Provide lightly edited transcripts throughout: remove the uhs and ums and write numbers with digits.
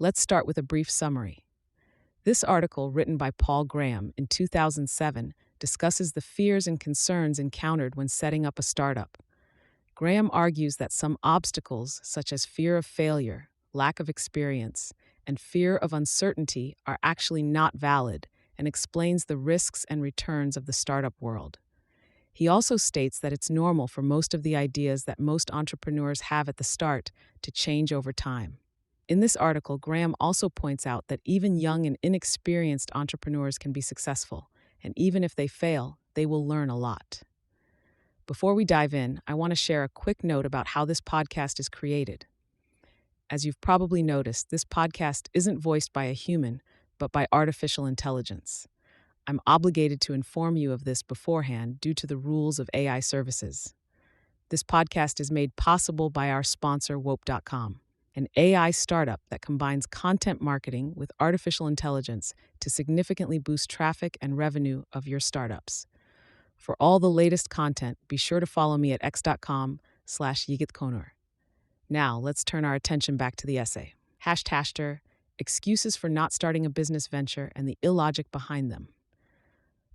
Let's start with a brief summary. This article, written by Paul Graham in 2007, discusses the fears and concerns encountered when setting up a startup. Graham argues that some obstacles, such as fear of failure, lack of experience, and fear of uncertainty, are actually not valid, and explains the risks and returns of the startup world. He also states that it's normal for most of the ideas that most entrepreneurs have at the start to change over time. In this article, Graham also points out that even young and inexperienced entrepreneurs can be successful, and even if they fail, they will learn a lot. Before we dive in, I want to share a quick note about how this podcast is created. As you've probably noticed, this podcast isn't voiced by a human, but by artificial intelligence. I'm obligated to inform you of this beforehand due to the rules of AI services. This podcast is made possible by our sponsor, Wope.com, an AI startup that combines content marketing with artificial intelligence to significantly boost traffic and revenue of your startups. For all the latest content, be sure to follow me at x.com/yigitkonur. Now, let's turn our attention back to the essay. Hashtag Excuses for Not Starting a Business Venture and the Illogic Behind Them.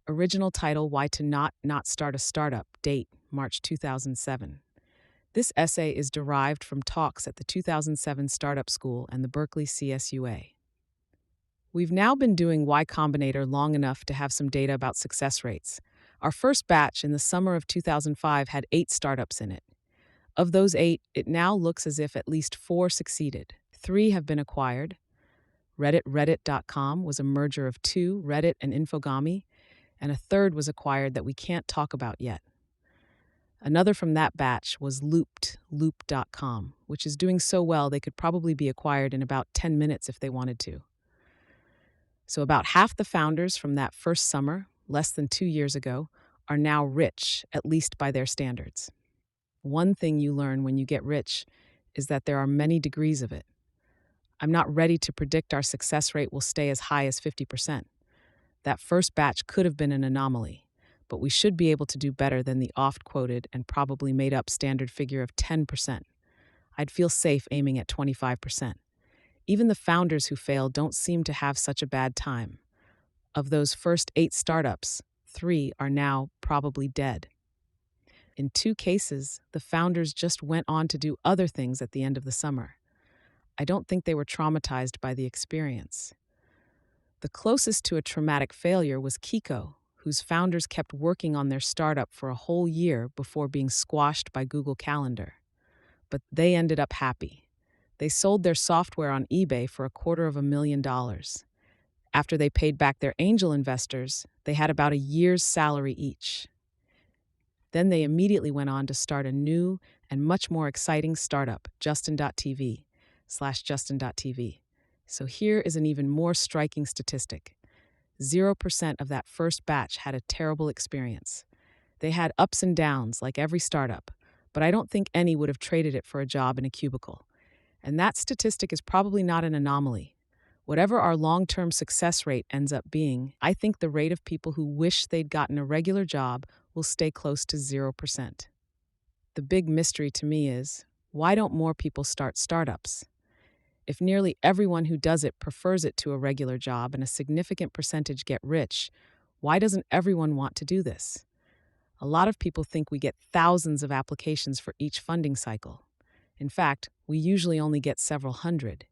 Original title, Why to Not Start a Startup, date, March 2007. This essay is derived from talks at the 2007 Startup School and the Berkeley CSUA. We've now been doing Y Combinator long enough to have some data about success rates. Our first batch in the summer of 2005 had 8 startups in it. Of those 8, it now looks as if at least 4 succeeded. 3 have been acquired. Reddit.com was a merger of 2, Reddit and Infogami, and a third was acquired that we can't talk about yet. Another from that batch was Loop.com, which is doing so well they could probably be acquired in about 10 minutes if they wanted to. So about half the founders from that first summer, less than 2 years ago, are now rich, at least by their standards. One thing you learn when you get rich is that there are many degrees of it. I'm not ready to predict our success rate will stay as high as 50%. That first batch could have been an anomaly, but we should be able to do better than the oft-quoted and probably made-up standard figure of 10%. I'd feel safe aiming at 25%. Even the founders who fail don't seem to have such a bad time. Of those first 8 startups, 3 are now probably dead. In 2 cases, the founders just went on to do other things at the end of the summer. I don't think they were traumatized by the experience. The closest to a traumatic failure was Kiko, whose founders kept working on their startup for a whole year before being squashed by Google Calendar. But they ended up happy. They sold their software on eBay for $250,000. After they paid back their angel investors, they had about a year's salary each. Then they immediately went on to start a new and much more exciting startup, Justin.tv/Justin.tv. So here is an even more striking statistic. 0% of that first batch had a terrible experience. They had ups and downs like every startup, but I don't think any would have traded it for a job in a cubicle. And that statistic is probably not an anomaly. Whatever our long-term success rate ends up being, I think the rate of people who wish they'd gotten a regular job will stay close to 0%. The big mystery to me is, why don't more people start startups? If nearly everyone who does it prefers it to a regular job and a significant percentage get rich, why doesn't everyone want to do this? A lot of people think we get thousands of applications for each funding cycle. In fact, we usually only get several hundred.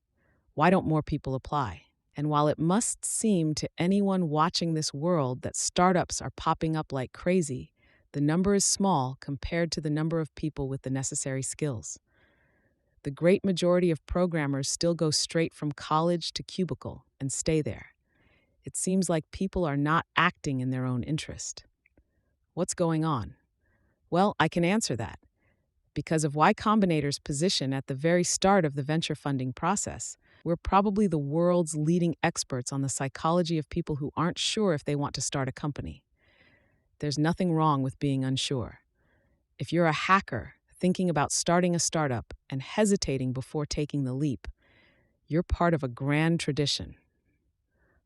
Why don't more people apply? And while it must seem to anyone watching this world that startups are popping up like crazy, the number is small compared to the number of people with the necessary skills. The great majority of programmers still go straight from college to cubicle and stay there. It seems like people are not acting in their own interest. What's going on? Well, I can answer that. Because of Y Combinator's position at the very start of the venture funding process, we're probably the world's leading experts on the psychology of people who aren't sure if they want to start a company. There's nothing wrong with being unsure. If you're a hacker thinking about starting a startup and hesitating before taking the leap, you're part of a grand tradition.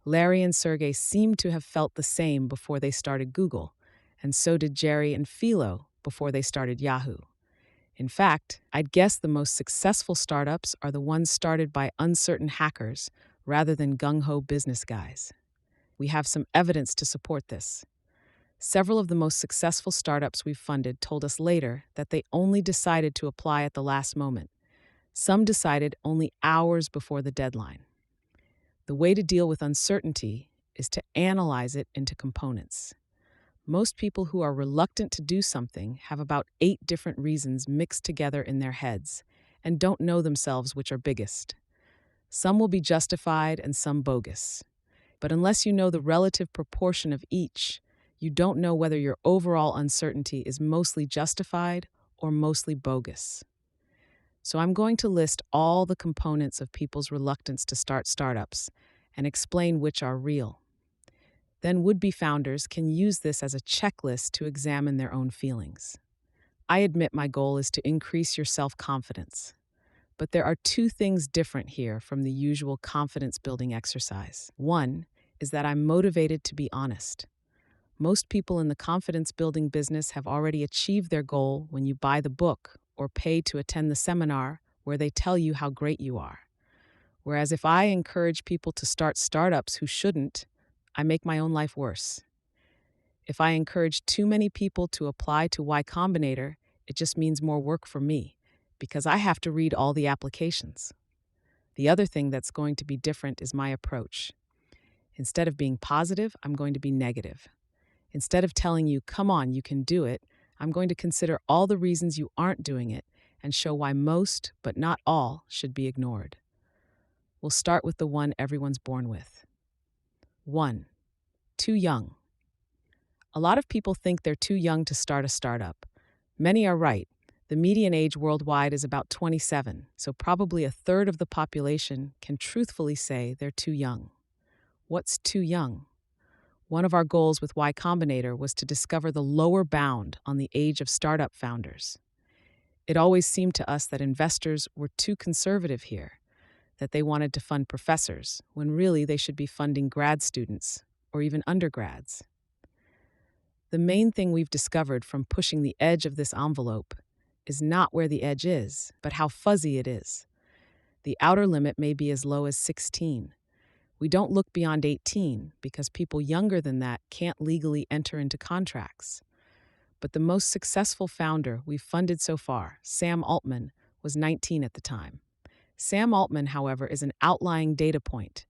Larry and Sergey seem to have felt the same before they started Google, and so did Jerry and Philo before they started Yahoo. In fact, I'd guess the most successful startups are the ones started by uncertain hackers rather than gung-ho business guys. We have some evidence to support this. Several of the most successful startups we've funded told us later that they only decided to apply at the last moment. Some decided only hours before the deadline. The way to deal with uncertainty is to analyze it into components. Most people who are reluctant to do something have about 8 different reasons mixed together in their heads and don't know themselves which are biggest. Some will be justified and some bogus. But unless you know the relative proportion of each, you don't know whether your overall uncertainty is mostly justified or mostly bogus. So I'm going to list all the components of people's reluctance to start startups and explain which are real. Then would-be founders can use this as a checklist to examine their own feelings. I admit my goal is to increase your self-confidence, but there are 2 things different here from the usual confidence-building exercise. One is that I'm motivated to be honest. Most people in the confidence-building business have already achieved their goal when you buy the book or pay to attend the seminar where they tell you how great you are. Whereas if I encourage people to start startups who shouldn't, I make my own life worse. If I encourage too many people to apply to Y Combinator, it just means more work for me, because I have to read all the applications. The other thing that's going to be different is my approach. Instead of being positive, I'm going to be negative. Instead of telling you, come on, you can do it, I'm going to consider all the reasons you aren't doing it and show why most, but not all, should be ignored. We'll start with the one everyone's born with. 1. Too young. A lot of people think they're too young to start a startup. Many are right. The median age worldwide is about 27, so probably a third of the population can truthfully say they're too young. What's too young? One of our goals with Y Combinator was to discover the lower bound on the age of startup founders. It always seemed to us that investors were too conservative here, that they wanted to fund professors, when really they should be funding grad students or even undergrads. The main thing we've discovered from pushing the edge of this envelope is not where the edge is, but how fuzzy it is. The outer limit may be as low as 16. We don't look beyond 18 because people younger than that can't legally enter into contracts. But the most successful founder we've funded so far, Sam Altman, was 19 at the time. Sam Altman, however, is an outlying data point.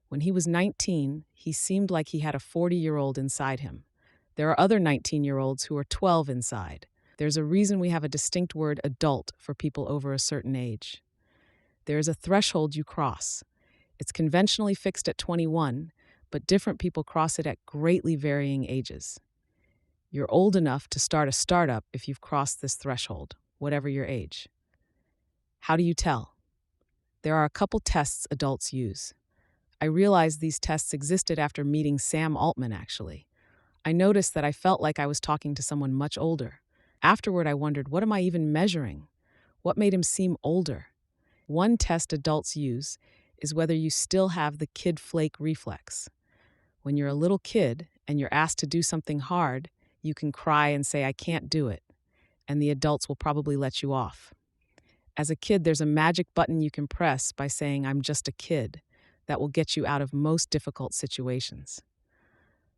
When he was 19, he seemed like he had a 40-year-old inside him. There are other 19-year-olds who are 12 inside. There's a reason we have a distinct word adult for people over a certain age. There is a threshold you cross. It's conventionally fixed at 21, but different people cross it at greatly varying ages. You're old enough to start a startup if you've crossed this threshold, whatever your age. How do you tell? There are a couple tests adults use. I realized these tests existed after meeting Sam Altman, actually. I noticed that I felt like I was talking to someone much older. Afterward, I wondered, what am I even measuring? What made him seem older? One test adults use is whether you still have the kid flake reflex. When you're a little kid and you're asked to do something hard, you can cry and say, I can't do it, and the adults will probably let you off. As a kid, there's a magic button you can press by saying, I'm just a kid, that will get you out of most difficult situations.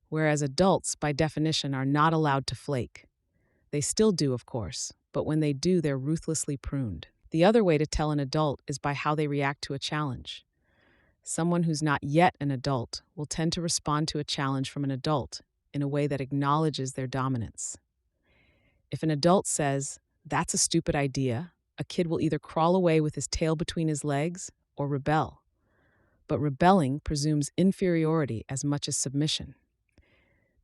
Whereas adults, by definition, are not allowed to flake. They still do, of course, but when they do, they're ruthlessly pruned. The other way to tell an adult is by how they react to a challenge. Someone who's not yet an adult will tend to respond to a challenge from an adult in a way that acknowledges their dominance. If an adult says, that's a stupid idea, a kid will either crawl away with his tail between his legs or rebel. But rebelling presumes inferiority as much as submission.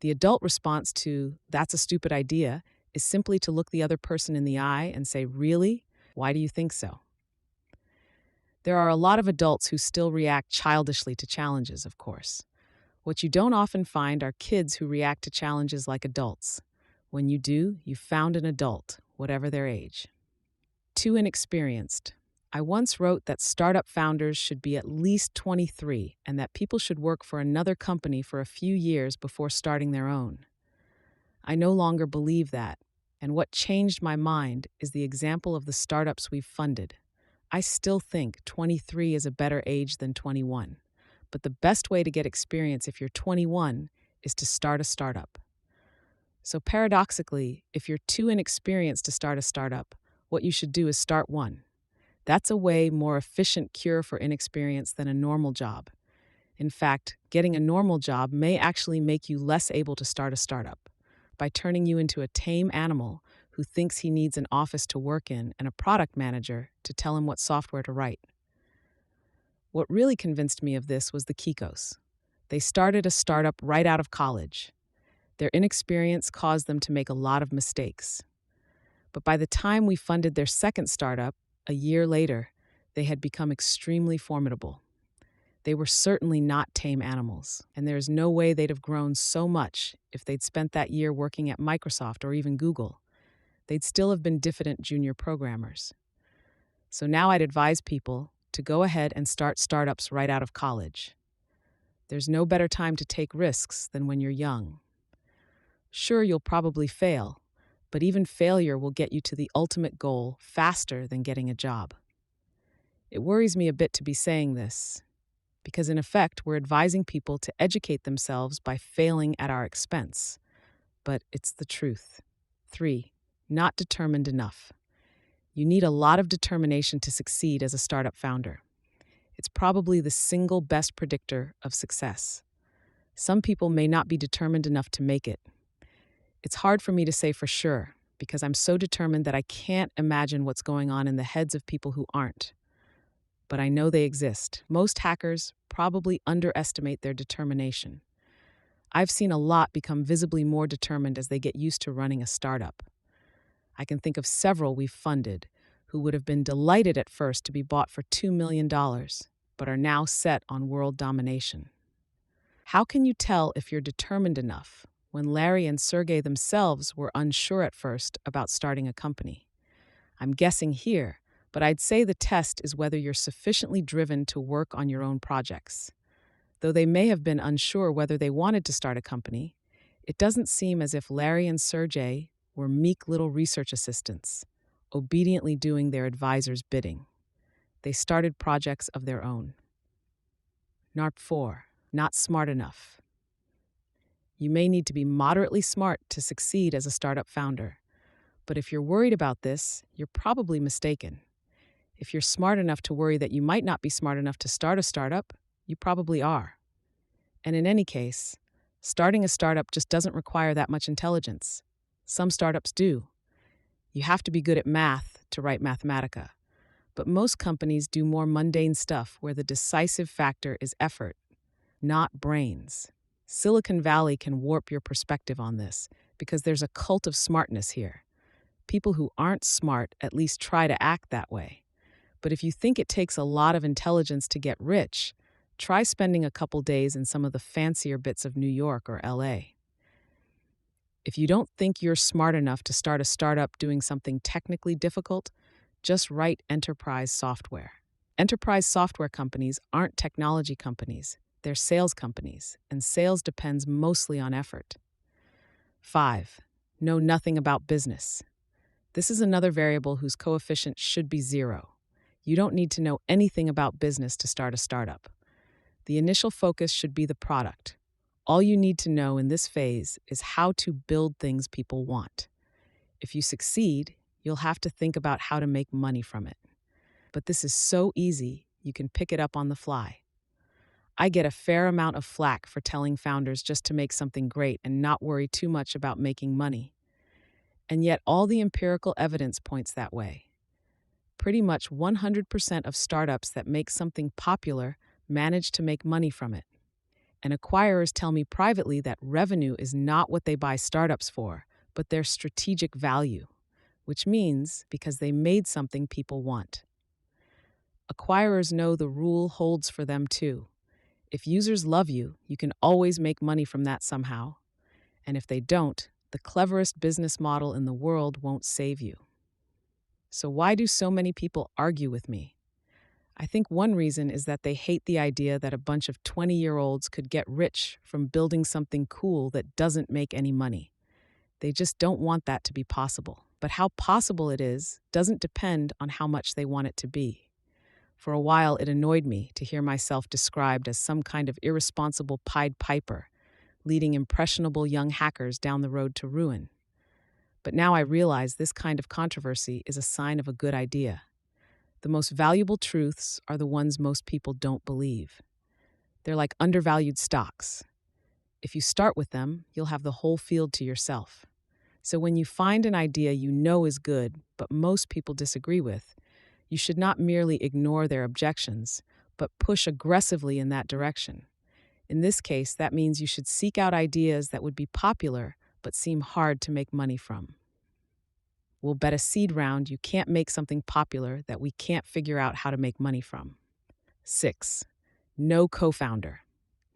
The adult response to, that's a stupid idea, is simply to look the other person in the eye and say, really? Why do you think so? There are a lot of adults who still react childishly to challenges, of course. What you don't often find are kids who react to challenges like adults. When you do, you've found an adult, whatever their age. Too inexperienced. I once wrote that startup founders should be at least 23 and that people should work for another company for a few years before starting their own. I no longer believe that. And what changed my mind is the example of the startups we've funded. I still think 23 is a better age than 21. But the best way to get experience if you're 21 is to start a startup. So paradoxically, if you're too inexperienced to start a startup, what you should do is start one. That's a way more efficient cure for inexperience than a normal job. In fact, getting a normal job may actually make you less able to start a startup by turning you into a tame animal who thinks he needs an office to work in and a product manager to tell him what software to write. What really convinced me of this was the Kikos. They started a startup right out of college. Their inexperience caused them to make a lot of mistakes. But by the time we funded their second startup, a year later, they had become extremely formidable. They were certainly not tame animals, and there is no way they'd have grown so much if they'd spent that year working at Microsoft or even Google. They'd still have been diffident junior programmers. So now I'd advise people to go ahead and start startups right out of college. There's no better time to take risks than when you're young. Sure, you'll probably fail, but even failure will get you to the ultimate goal faster than getting a job. It worries me a bit to be saying this, because in effect, we're advising people to educate themselves by failing at our expense. But it's the truth. 3, not determined enough. You need a lot of determination to succeed as a startup founder. It's probably the single best predictor of success. Some people may not be determined enough to make it. It's hard for me to say for sure, because I'm so determined that I can't imagine what's going on in the heads of people who aren't. But I know they exist. Most hackers probably underestimate their determination. I've seen a lot become visibly more determined as they get used to running a startup. I can think of several we've funded who would have been delighted at first to be bought for $2 million, but are now set on world domination. How can you tell if you're determined enough when Larry and Sergey themselves were unsure at first about starting a company? I'm guessing here, but I'd say the test is whether you're sufficiently driven to work on your own projects. Though they may have been unsure whether they wanted to start a company, it doesn't seem as if Larry and Sergey were meek little research assistants, obediently doing their advisor's bidding. They started projects of their own. NARP 4, not smart enough. You may need to be moderately smart to succeed as a startup founder. But if you're worried about this, you're probably mistaken. If you're smart enough to worry that you might not be smart enough to start a startup, you probably are. And in any case, starting a startup just doesn't require that much intelligence. Some startups do. You have to be good at math to write Mathematica. But most companies do more mundane stuff where the decisive factor is effort, not brains. Silicon Valley can warp your perspective on this because there's a cult of smartness here. People who aren't smart at least try to act that way. But if you think it takes a lot of intelligence to get rich, try spending a couple days in some of the fancier bits of New York or LA. If you don't think you're smart enough to start a startup doing something technically difficult, just write enterprise software. Enterprise software companies aren't technology companies, they're sales companies, and sales depends mostly on effort. 5, know nothing about business. This is another variable whose coefficient should be 0. You don't need to know anything about business to start a startup. The initial focus should be the product. All you need to know in this phase is how to build things people want. If you succeed, you'll have to think about how to make money from it. But this is so easy, you can pick it up on the fly. I get a fair amount of flack for telling founders just to make something great and not worry too much about making money. And yet all the empirical evidence points that way. Pretty much 100% of startups that make something popular manage to make money from it. And acquirers tell me privately that revenue is not what they buy startups for, but their strategic value, which means because they made something people want. Acquirers know the rule holds for them too. If users love you, you can always make money from that somehow. And if they don't, the cleverest business model in the world won't save you. So why do so many people argue with me? I think one reason is that they hate the idea that a bunch of 20-year-olds could get rich from building something cool that doesn't make any money. They just don't want that to be possible. But how possible it is doesn't depend on how much they want it to be. For a while, it annoyed me to hear myself described as some kind of irresponsible Pied Piper, leading impressionable young hackers down the road to ruin. But now I realize this kind of controversy is a sign of a good idea. The most valuable truths are the ones most people don't believe. They're like undervalued stocks. If you start with them, you'll have the whole field to yourself. So when you find an idea you know is good, but most people disagree with, you should not merely ignore their objections, but push aggressively in that direction. In this case, that means you should seek out ideas that would be popular but seem hard to make money from. We'll bet a seed round you can't make something popular that we can't figure out how to make money from. 6. No co-founder.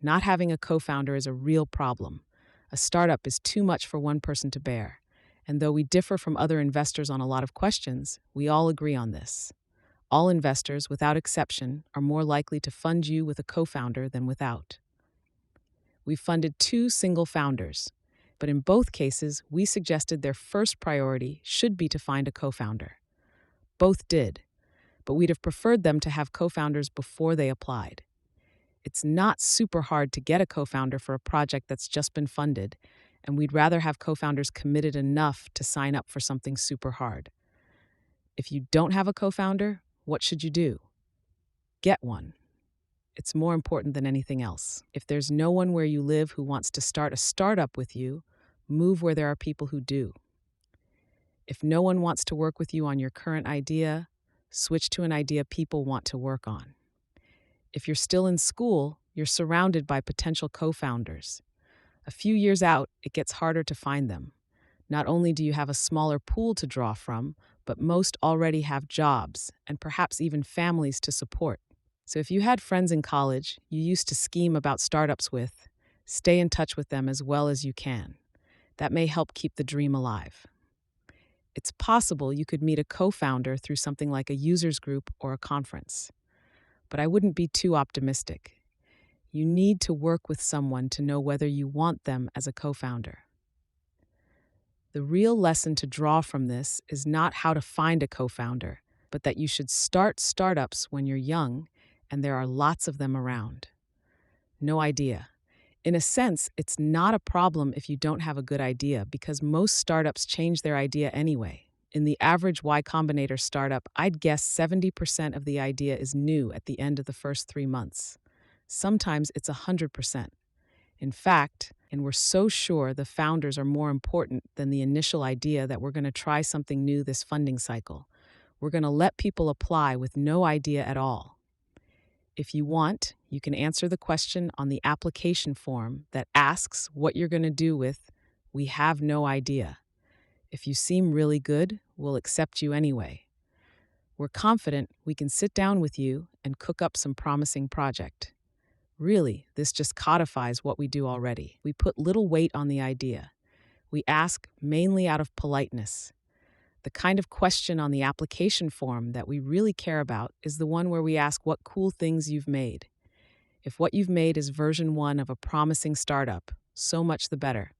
Not having a co-founder is a real problem. A startup is too much for one person to bear. And though we differ from other investors on a lot of questions, we all agree on this. All investors, without exception, are more likely to fund you with a co-founder than without. We've funded 2 single founders, but in both cases, we suggested their first priority should be to find a co-founder. Both did, but we'd have preferred them to have co-founders before they applied. It's not super hard to get a co-founder for a project that's just been funded, and we'd rather have co-founders committed enough to sign up for something super hard. If you don't have a co-founder, what should you do? Get one. It's more important than anything else. If there's no one where you live who wants to start a startup with you, move where there are people who do. If no one wants to work with you on your current idea, switch to an idea people want to work on. If you're still in school, you're surrounded by potential co-founders. A few years out, it gets harder to find them. Not only do you have a smaller pool to draw from, but most already have jobs and perhaps even families to support. So if you had friends in college you used to scheme about startups with, stay in touch with them as well as you can. That may help keep the dream alive. It's possible you could meet a co-founder through something like a users group or a conference. But I wouldn't be too optimistic. You need to work with someone to know whether you want them as a co-founder. The real lesson to draw from this is not how to find a co-founder, but that you should start startups when you're young and there are lots of them around. No idea. In a sense, it's not a problem if you don't have a good idea because most startups change their idea anyway. In the average Y Combinator startup, I'd guess 70% of the idea is new at the end of the first 3 months. Sometimes it's 100%. In fact, and we're so sure the founders are more important than the initial idea that we're going to try something new this funding cycle. We're going to let people apply with no idea at all. If you want, you can answer the question on the application form that asks what you're going to do with "We have no idea." If you seem really good, we'll accept you anyway. We're confident we can sit down with you and cook up some promising project. Really, this just codifies what we do already. We put little weight on the idea. We ask mainly out of politeness. The kind of question on the application form that we really care about is the one where we ask what cool things you've made. If what you've made is version 1 of a promising startup, so much the better.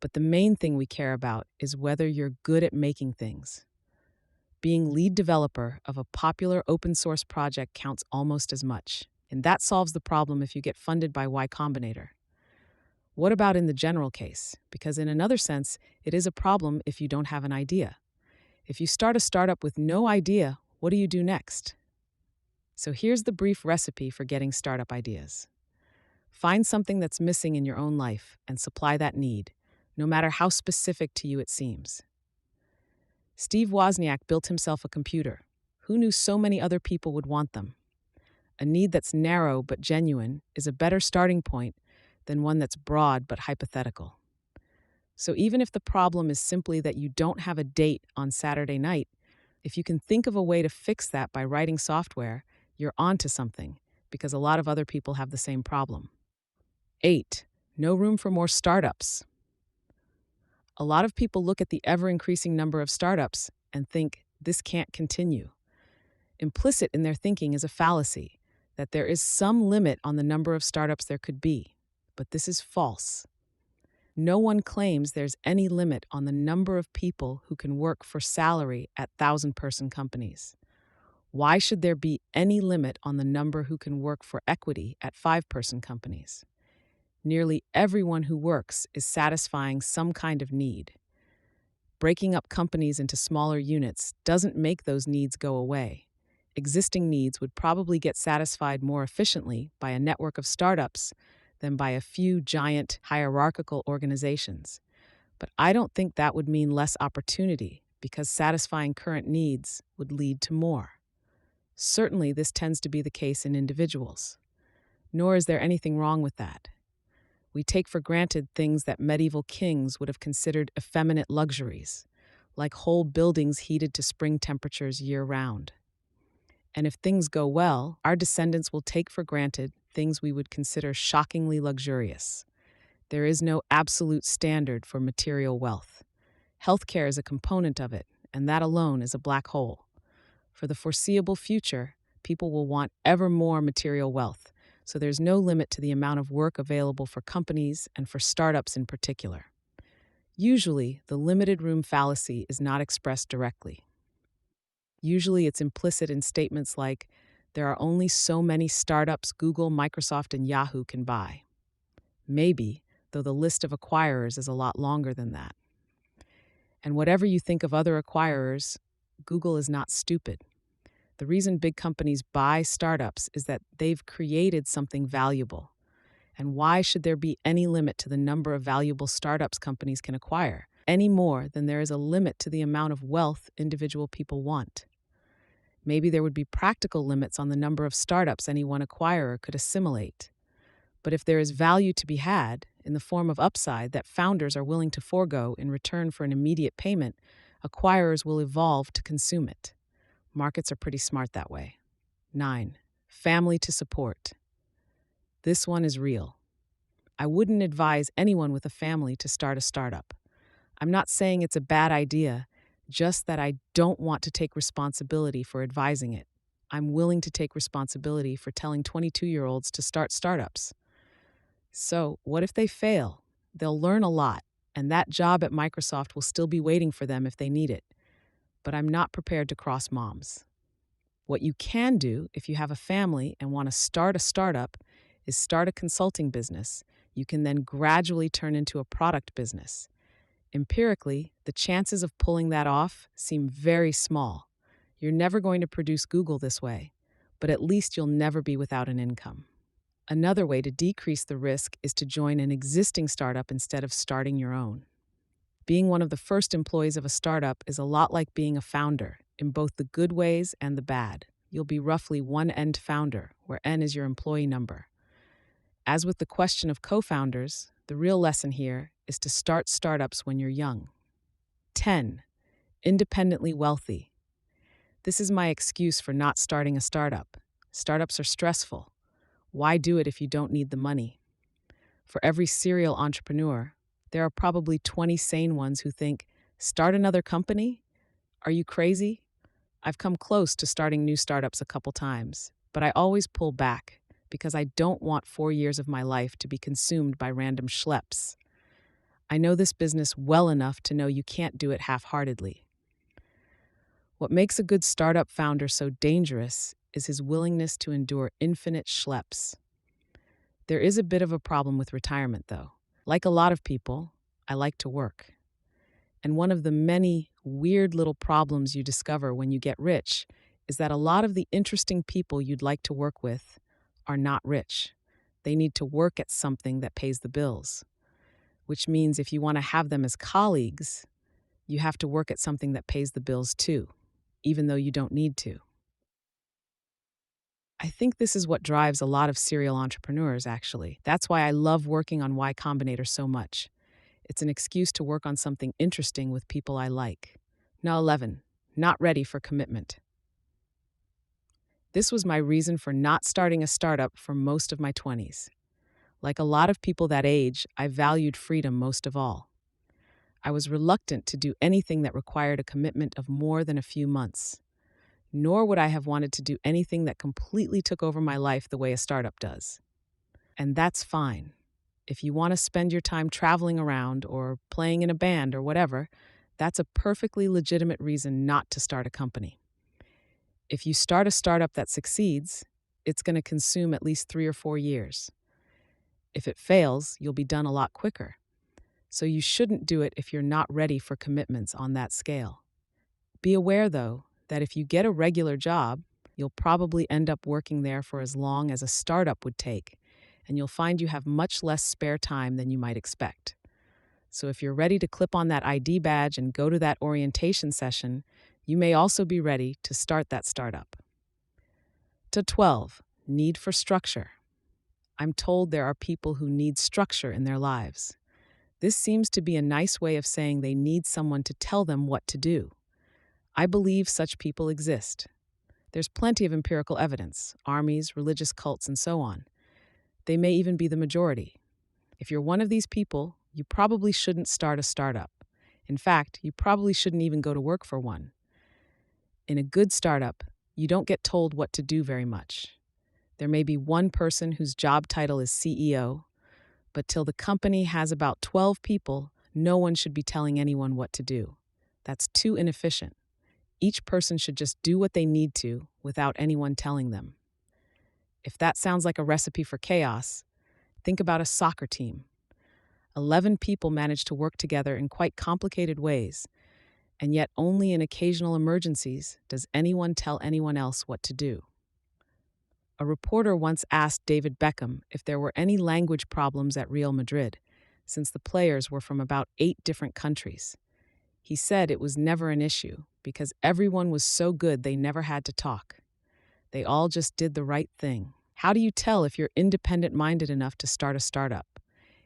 But the main thing we care about is whether you're good at making things. Being lead developer of a popular open source project counts almost as much. And that solves the problem if you get funded by Y Combinator. What about in the general case? Because in another sense, it is a problem if you don't have an idea. If you start a startup with no idea, what do you do next? So here's the brief recipe for getting startup ideas. Find something that's missing in your own life and supply that need, no matter how specific to you it seems. Steve Wozniak built himself a computer. Who knew so many other people would want them? A need that's narrow but genuine is a better starting point than one that's broad but hypothetical. So even if the problem is simply that you don't have a date on Saturday night, if you can think of a way to fix that by writing software, you're onto something, because a lot of other people have the same problem. 8. No room for more startups. A lot of people look at the ever-increasing number of startups and think, this can't continue. Implicit in their thinking is a fallacy, that there is some limit on the number of startups there could be. But this is false. No one claims there's any limit on the number of people who can work for salary at 1,000-person companies. Why should there be any limit on the number who can work for equity at 5-person companies? Nearly everyone who works is satisfying some kind of need. Breaking up companies into smaller units doesn't make those needs go away. Existing needs would probably get satisfied more efficiently by a network of startups than by a few giant hierarchical organizations. But I don't think that would mean less opportunity, because satisfying current needs would lead to more. Certainly, this tends to be the case in individuals. Nor is there anything wrong with that. We take for granted things that medieval kings would have considered effeminate luxuries, like whole buildings heated to spring temperatures year-round. And if things go well, our descendants will take for granted things we would consider shockingly luxurious. There is no absolute standard for material wealth. Healthcare is a component of it, and that alone is a black hole. For the foreseeable future, people will want ever more material wealth, so there's no limit to the amount of work available for companies and for startups in particular. Usually, the limited room fallacy is not expressed directly. Usually, it's implicit in statements like, there are only so many startups Google, Microsoft, and Yahoo can buy. Maybe, though the list of acquirers is a lot longer than that. And whatever you think of other acquirers, Google is not stupid. The reason big companies buy startups is that they've created something valuable. And why should there be any limit to the number of valuable startups companies can acquire, any more than there is a limit to the amount of wealth individual people want? Maybe there would be practical limits on the number of startups any one acquirer could assimilate. But if there is value to be had, in the form of upside that founders are willing to forego in return for an immediate payment, acquirers will evolve to consume it. Markets are pretty smart that way. 9. Family to support. This one is real. I wouldn't advise anyone with a family to start a startup. I'm not saying it's a bad idea, just that I don't want to take responsibility for advising it. I'm willing to take responsibility for telling 22-year-olds to start startups. So, what if they fail? They'll learn a lot, and that job at Microsoft will still be waiting for them if they need it. But I'm not prepared to cross moms. What you can do if you have a family and want to start a startup is start a consulting business. You can then gradually turn into a product business. Empirically, the chances of pulling that off seem very small. You're never going to produce Google this way, but at least you'll never be without an income. Another way to decrease the risk is to join an existing startup instead of starting your own. Being one of the first employees of a startup is a lot like being a founder, in both the good ways and the bad. You'll be roughly one end founder, where N is your employee number. As with the question of co-founders, the real lesson here is to start startups when you're young. 10. Independently wealthy. This is my excuse for not starting a startup. Startups are stressful. Why do it if you don't need the money? For every serial entrepreneur, there are probably 20 sane ones who think, start another company? Are you crazy? I've come close to starting new startups a couple times, but I always pull back because I don't want 4 years of my life to be consumed by random schleps. I know this business well enough to know you can't do it half-heartedly. What makes a good startup founder so dangerous is his willingness to endure infinite schleps. There is a bit of a problem with retirement, though. Like a lot of people, I like to work. And one of the many weird little problems you discover when you get rich is that a lot of the interesting people you'd like to work with are not rich. They need to work at something that pays the bills, which means if you want to have them as colleagues, you have to work at something that pays the bills too, even though you don't need to. I think this is what drives a lot of serial entrepreneurs, actually. That's why I love working on Y Combinator so much. It's an excuse to work on something interesting with people I like. Now 11, not ready for commitment. This was my reason for not starting a startup for most of my 20s. Like a lot of people that age, I valued freedom most of all. I was reluctant to do anything that required a commitment of more than a few months. Nor would I have wanted to do anything that completely took over my life the way a startup does. And that's fine. If you want to spend your time traveling around or playing in a band or whatever, that's a perfectly legitimate reason not to start a company. If you start a startup that succeeds, it's going to consume at least 3 or 4 years. If it fails, you'll be done a lot quicker. So you shouldn't do it if you're not ready for commitments on that scale. Be aware, though, that if you get a regular job, you'll probably end up working there for as long as a startup would take, and you'll find you have much less spare time than you might expect. So if you're ready to clip on that ID badge and go to that orientation session, you may also be ready to start that startup. To 12, need for structure. I'm told there are people who need structure in their lives. This seems to be a nice way of saying they need someone to tell them what to do. I believe such people exist. There's plenty of empirical evidence, armies, religious cults, and so on. They may even be the majority. If you're one of these people, you probably shouldn't start a startup. In fact, you probably shouldn't even go to work for one. In a good startup, you don't get told what to do very much. There may be one person whose job title is CEO, but till the company has about 12 people, no one should be telling anyone what to do. That's too inefficient. Each person should just do what they need to without anyone telling them. If that sounds like a recipe for chaos, think about a soccer team. 11 people manage to work together in quite complicated ways, and yet only in occasional emergencies does anyone tell anyone else what to do. A reporter once asked David Beckham if there were any language problems at Real Madrid, since the players were from about 8 different countries. He said it was never an issue because everyone was so good they never had to talk. They all just did the right thing. How do you tell if you're independent-minded enough to start a startup?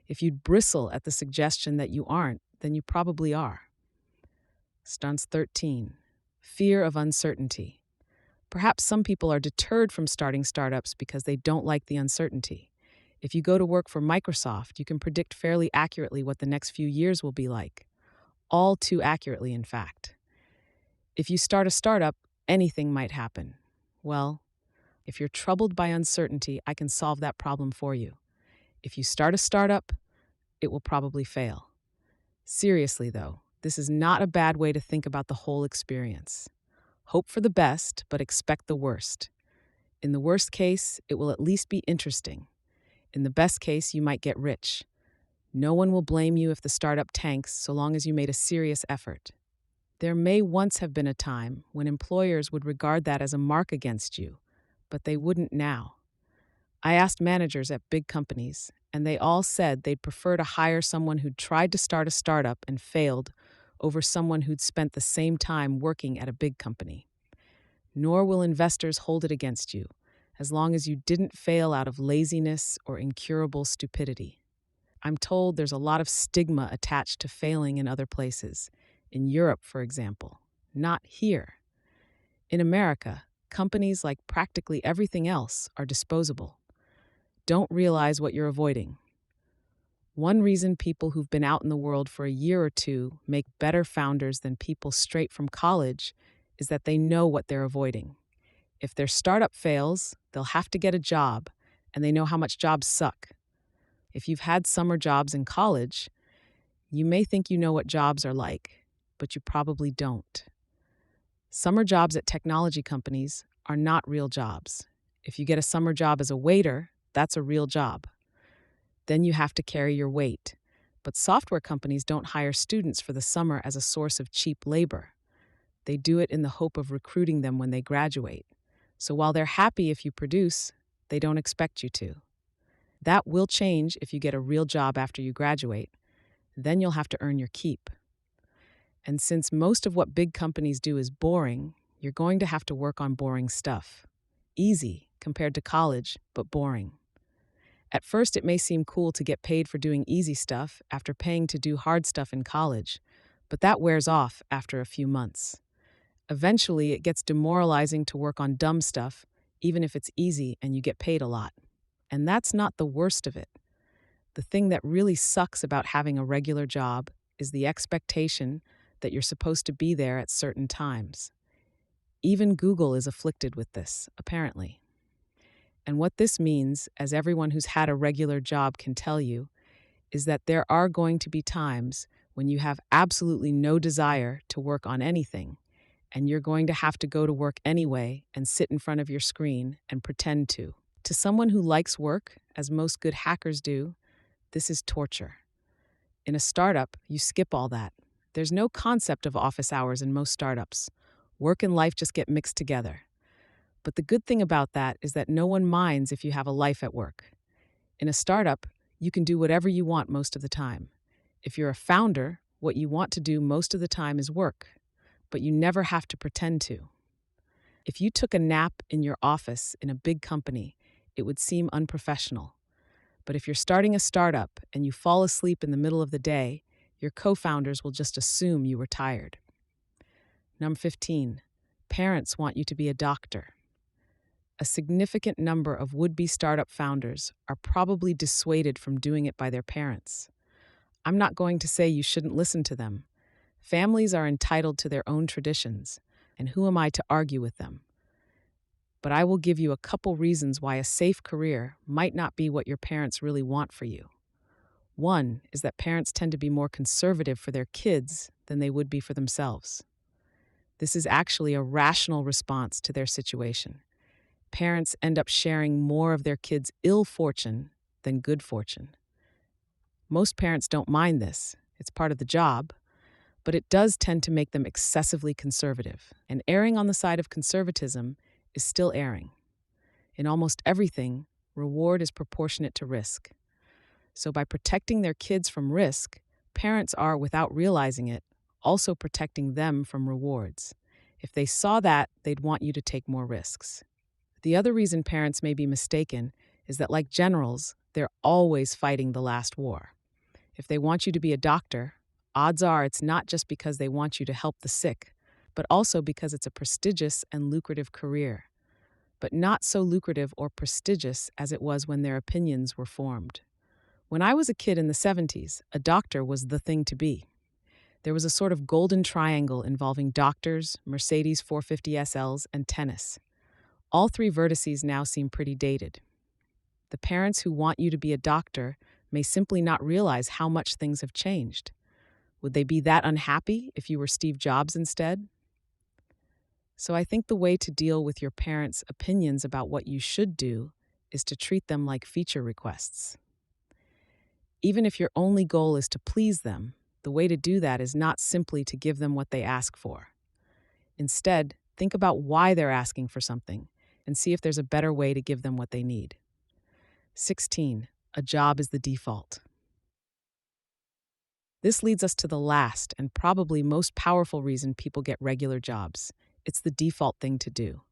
If you'd bristle at the suggestion that you aren't, then you probably are. Stunts 13. Fear of uncertainty. Perhaps some people are deterred from starting startups because they don't like the uncertainty. If you go to work for Microsoft, you can predict fairly accurately what the next few years will be like. All too accurately, in fact. If you start a startup, anything might happen. Well, if you're troubled by uncertainty, I can solve that problem for you. If you start a startup, it will probably fail. Seriously, though, this is not a bad way to think about the whole experience. Hope for the best, but expect the worst. In the worst case, it will at least be interesting. In the best case, you might get rich. No one will blame you if the startup tanks so long as you made a serious effort. There may once have been a time when employers would regard that as a mark against you, but they wouldn't now. I asked managers at big companies, and they all said they'd prefer to hire someone who'd tried to start a startup and failed over someone who'd spent the same time working at a big company. Nor will investors hold it against you, as long as you didn't fail out of laziness or incurable stupidity. I'm told there's a lot of stigma attached to failing in other places, in Europe, for example, not here. In America, companies, like practically everything else, are disposable. Don't realize what you're avoiding. One reason people who've been out in the world for a year or two make better founders than people straight from college is that they know what they're avoiding. If their startup fails, they'll have to get a job, and they know how much jobs suck. If you've had summer jobs in college, you may think you know what jobs are like, but you probably don't. Summer jobs at technology companies are not real jobs. If you get a summer job as a waiter, that's a real job. Then you have to carry your weight. But software companies don't hire students for the summer as a source of cheap labor. They do it in the hope of recruiting them when they graduate. So while they're happy if you produce, they don't expect you to. That will change if you get a real job after you graduate. Then you'll have to earn your keep. And since most of what big companies do is boring, you're going to have to work on boring stuff. Easy compared to college, but boring. At first, it may seem cool to get paid for doing easy stuff after paying to do hard stuff in college, but that wears off after a few months. Eventually, it gets demoralizing to work on dumb stuff, even if it's easy and you get paid a lot. And that's not the worst of it. The thing that really sucks about having a regular job is the expectation that you're supposed to be there at certain times. Even Google is afflicted with this, apparently. And what this means, as everyone who's had a regular job can tell you, is that there are going to be times when you have absolutely no desire to work on anything, and you're going to have to go to work anyway and sit in front of your screen and pretend to. To someone who likes work, as most good hackers do, this is torture. In a startup, you skip all that. There's no concept of office hours in most startups. Work and life just get mixed together. But the good thing about that is that no one minds if you have a life at work. In a startup, you can do whatever you want most of the time. If you're a founder, what you want to do most of the time is work, but you never have to pretend to. If you took a nap in your office in a big company, it would seem unprofessional. But if you're starting a startup and you fall asleep in the middle of the day, your co-founders will just assume you were tired. Number 15, parents want you to be a doctor. A significant number of would-be startup founders are probably dissuaded from doing it by their parents. I'm not going to say you shouldn't listen to them. Families are entitled to their own traditions, and who am I to argue with them? But I will give you a couple reasons why a safe career might not be what your parents really want for you. One is that parents tend to be more conservative for their kids than they would be for themselves. This is actually a rational response to their situation. Parents end up sharing more of their kids' ill fortune than good fortune. Most parents don't mind this. It's part of the job. But it does tend to make them excessively conservative. And erring on the side of conservatism is still erring. In almost everything, reward is proportionate to risk. So by protecting their kids from risk, parents are, without realizing it, also protecting them from rewards. If they saw that, they'd want you to take more risks. The other reason parents may be mistaken is that, like generals, they're always fighting the last war. If they want you to be a doctor, odds are it's not just because they want you to help the sick, but also because it's a prestigious and lucrative career. But not so lucrative or prestigious as it was when their opinions were formed. When I was a kid in the 70s, a doctor was the thing to be. There was a sort of golden triangle involving doctors, Mercedes 450 SLs, and tennis. All three vertices now seem pretty dated. The parents who want you to be a doctor may simply not realize how much things have changed. Would they be that unhappy if you were Steve Jobs instead? So I think the way to deal with your parents' opinions about what you should do is to treat them like feature requests. Even if your only goal is to please them, the way to do that is not simply to give them what they ask for. Instead, think about why they're asking for something and see if there's a better way to give them what they need. 16. A job is the default. This leads us to the last and probably most powerful reason people get regular jobs. It's the default thing to do.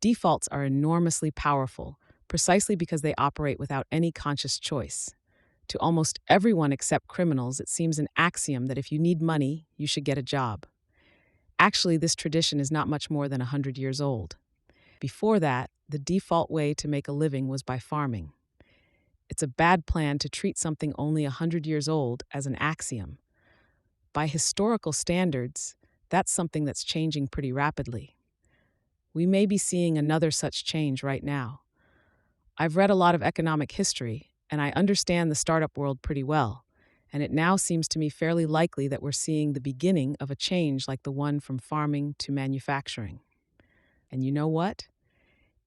Defaults are enormously powerful, precisely because they operate without any conscious choice. To almost everyone except criminals, it seems an axiom that if you need money, you should get a job. Actually, this tradition is not much more than 100 years old. Before that, the default way to make a living was by farming. It's a bad plan to treat something only 100 years old as an axiom. By historical standards, that's something that's changing pretty rapidly. We may be seeing another such change right now. I've read a lot of economic history, and I understand the startup world pretty well, and it now seems to me fairly likely that we're seeing the beginning of a change like the one from farming to manufacturing. And you know what?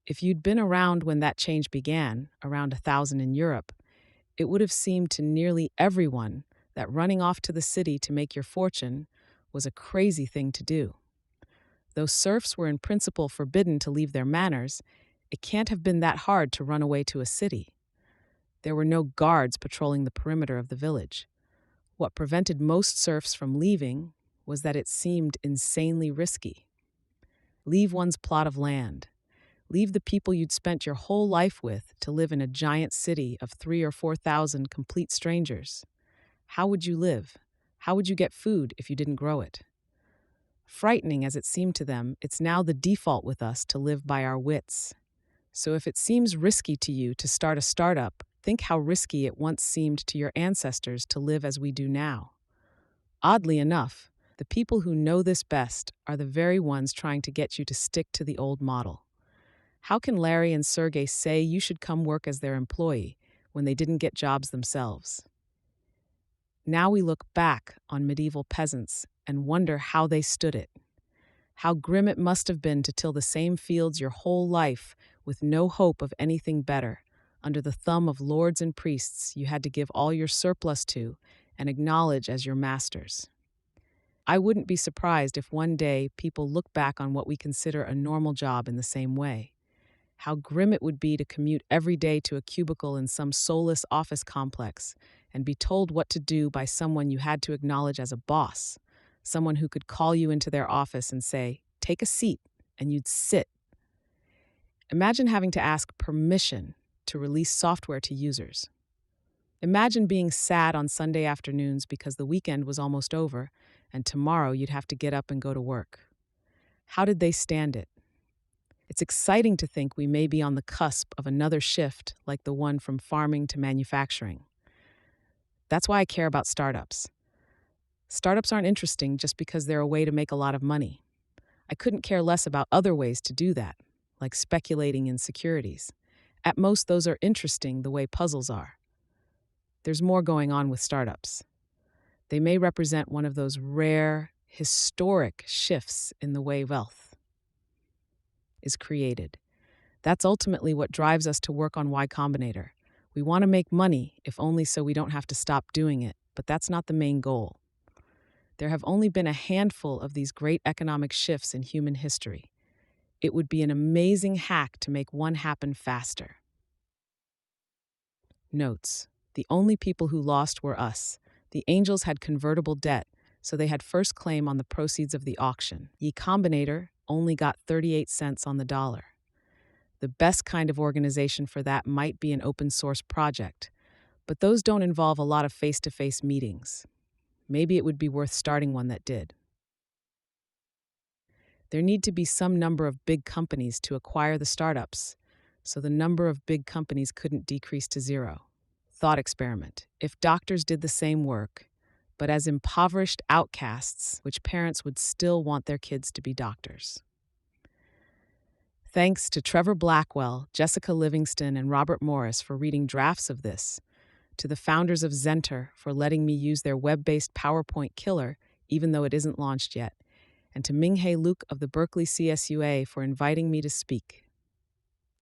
If you'd been around when that change began, around 1000 in Europe, it would have seemed to nearly everyone that running off to the city to make your fortune was a crazy thing to do. Though serfs were in principle forbidden to leave their manors, it can't have been that hard to run away to a city. There were no guards patrolling the perimeter of the village. What prevented most serfs from leaving was that it seemed insanely risky. Leave one's plot of land. Leave the people you'd spent your whole life with to live in a giant city of 3,000 or 4,000 complete strangers. How would you live? How would you get food if you didn't grow it? Frightening as it seemed to them, it's now the default with us to live by our wits. So if it seems risky to you to start a startup, think how risky it once seemed to your ancestors to live as we do now. Oddly enough, the people who know this best are the very ones trying to get you to stick to the old model. How can Larry and Sergey say you should come work as their employee when they didn't get jobs themselves? Now we look back on medieval peasants and wonder how they stood it. How grim it must have been to till the same fields your whole life with no hope of anything better, under the thumb of lords and priests you had to give all your surplus to and acknowledge as your masters. I wouldn't be surprised if one day people look back on what we consider a normal job in the same way. How grim it would be to commute every day to a cubicle in some soulless office complex and be told what to do by someone you had to acknowledge as a boss, someone who could call you into their office and say, "Take a seat," and you'd sit. Imagine having to ask permission to release software to users. Imagine being sad on Sunday afternoons because the weekend was almost over and tomorrow you'd have to get up and go to work. How did they stand it? It's exciting to think we may be on the cusp of another shift like the one from farming to manufacturing. That's why I care about startups. Startups aren't interesting just because they're a way to make a lot of money. I couldn't care less about other ways to do that, like speculating in securities. At most, those are interesting the way puzzles are. There's more going on with startups. They may represent one of those rare, historic shifts in the way wealth is created. That's ultimately what drives us to work on Y Combinator. We want to make money, if only so we don't have to stop doing it, but that's not the main goal. There have only been a handful of these great economic shifts in human history. It would be an amazing hack to make one happen faster. Notes: the only people who lost were us. The angels had convertible debt, so they had first claim on the proceeds of the auction. Y Combinator only got 38 cents on the dollar. The best kind of organization for that might be an open source project, but those don't involve a lot of face-to-face meetings. Maybe it would be worth starting one that did. There need to be some number of big companies to acquire the startups, so the number of big companies couldn't decrease to zero. Thought experiment. If doctors did the same work, but as impoverished outcasts, which parents would still want their kids to be doctors? Thanks to Trevor Blackwell, Jessica Livingston, and Robert Morris for reading drafts of this, to the founders of Zenter for letting me use their web-based PowerPoint killer, even though it isn't launched yet, and to Ming-Hei Luke of the Berkeley CSUA for inviting me to speak.